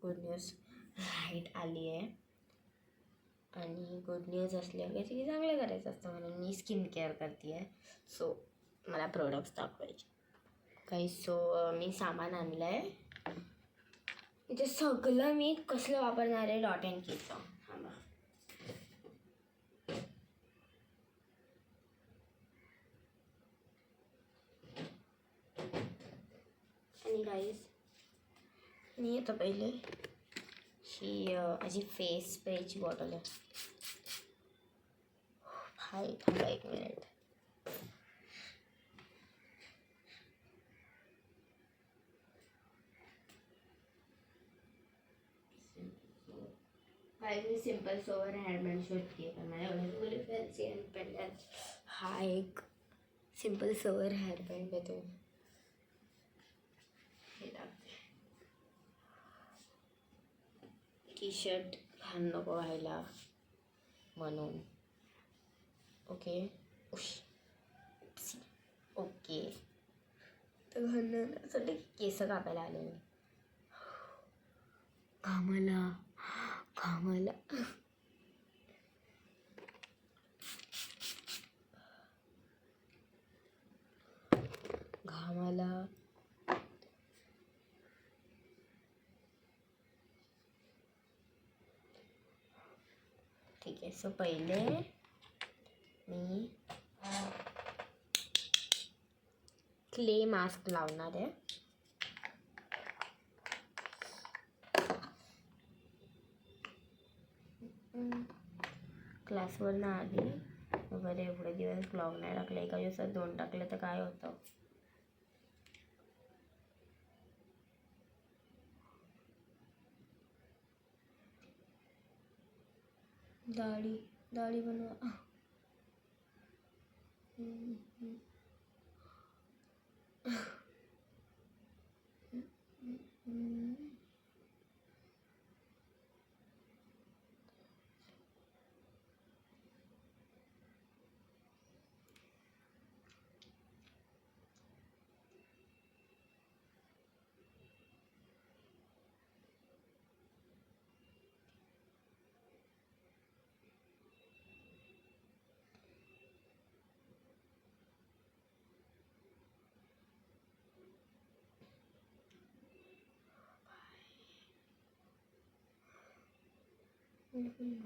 Good news, light आली आहे. आणि गुड न्यूज असल्यावर काहीतरी चांगलं करायचं असतं म्हणून मी स्किन केअर करते आहे. सो मला प्रोडक्ट्स दाखवायचे काही. सो मी सामान आणलं आहे. इथे सगळं मी कसलं वापरणार आहे, डॉट अँड कीचं. आणि गाईज मी आता पहिले ही माझी फेस स्प्रेची बॉटल आहे. हाय थांबा एक मिनिट. काय मी सिम्पल सोवर हेअरबँड शोधते पण माझ्या एवढे फॅन्सी हेअरबँड आहे. हा एक सिम्पल सोवर हेअरबँड आहे तो. हे टाकते. टी शर्ट घाण नको व्हायला म्हणून. Okay okay. तर घालण्यासाठी केस कापायला आले मी. घामाला घामाला घामाला ठीक आहे. सो पहिले मी क्ले मास्क लावणार आहे. क्लासवरनं आली वगैरे एवढे दिवस ब्लॉग नाही टाकले. एका दिवसात 2 टाकले तर काय होतं. दाढी बनवा.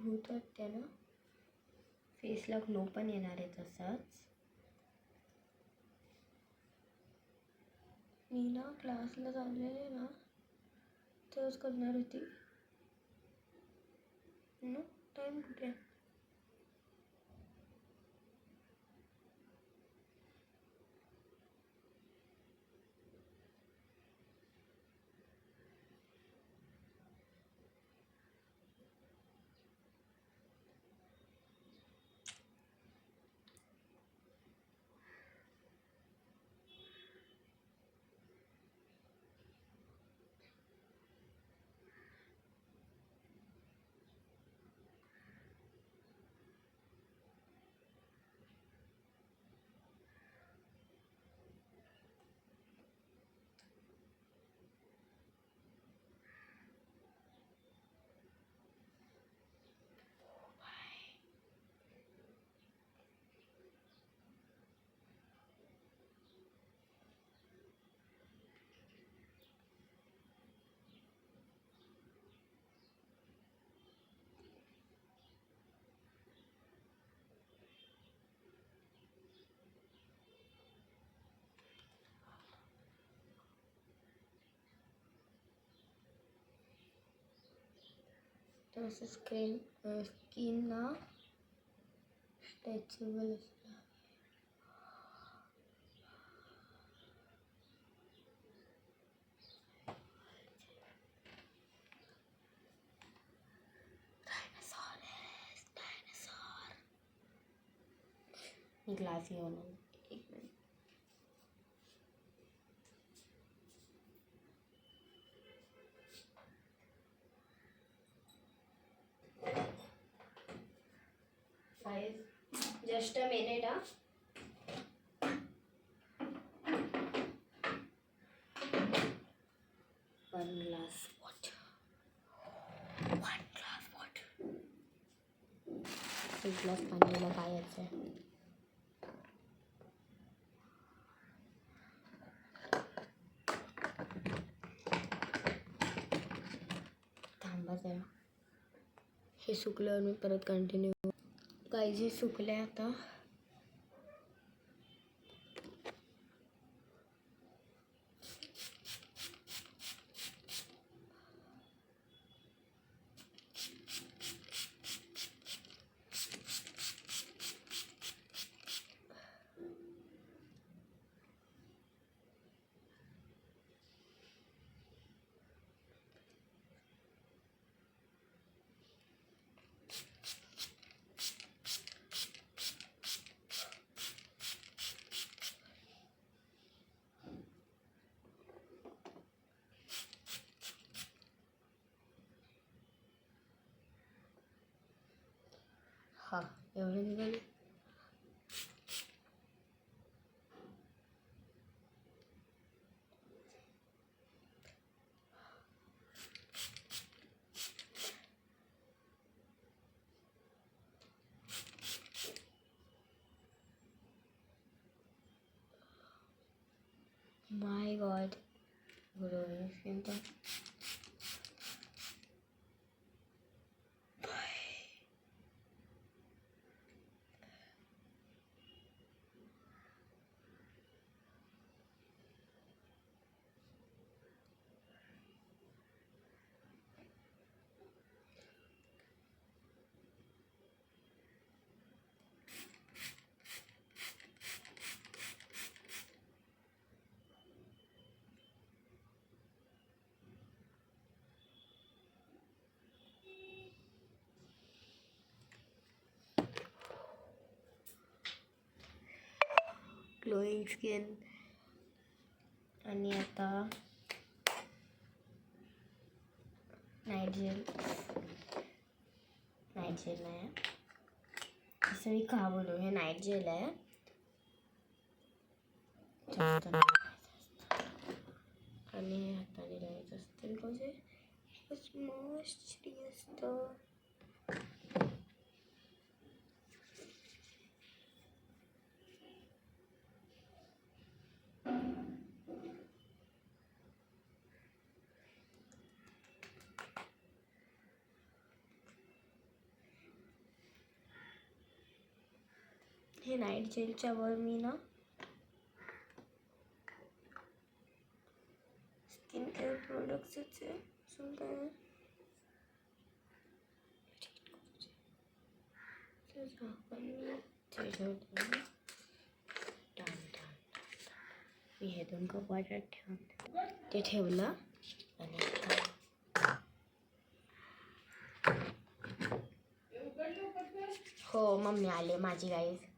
भूत वाटते ना. फेसला ग्लो पण येणार आहे तसाच. मी ना क्लासला चाललेले ना तेव्हाच करणार होती. टाईम कुठे. तर असं स्किन ना स्ट्रेचेबल असणार. मी ग्लास घेऊन एक minute. Just a minute. One glass water. एक ग्लास पाणीला काय यायचं आहे. थांबा जरा, हे सुकल्यावर मी परत कंटिन्यू. काही जे सुकले आता. हा, एवढं निघाले. माय गॉड, बरोबर स्किन तर. Glowing skin. आणि आता नाईट जेल नाही, असं मी का बोलू, हे नाईट जेल आहे. आणि हाताने लावायचं असतं बिकॉज हे मॉइश्चरी असतं. हे नाईट जेलच्या वर मी ना स्किन केअर प्रोडक्ट्सच आहे. अजून काय मी हे 2 कप वाटत ठेवून ते ठेवलं. आणि हो मम्मी आले माझी गाईज.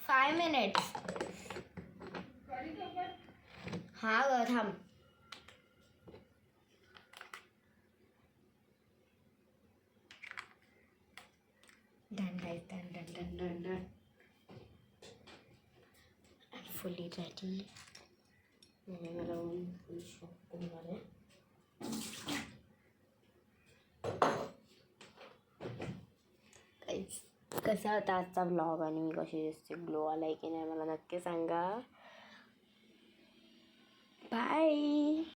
5 minutes. हा ग थांब. Done guys, done done done done done. Fully ready. मला फुल शॉक होणार आहे. कसा होता आजचा ब्लॉग आणि मी कशी दिसते, ग्लो आलाय की नाही मला नक्की सांगा. बाय.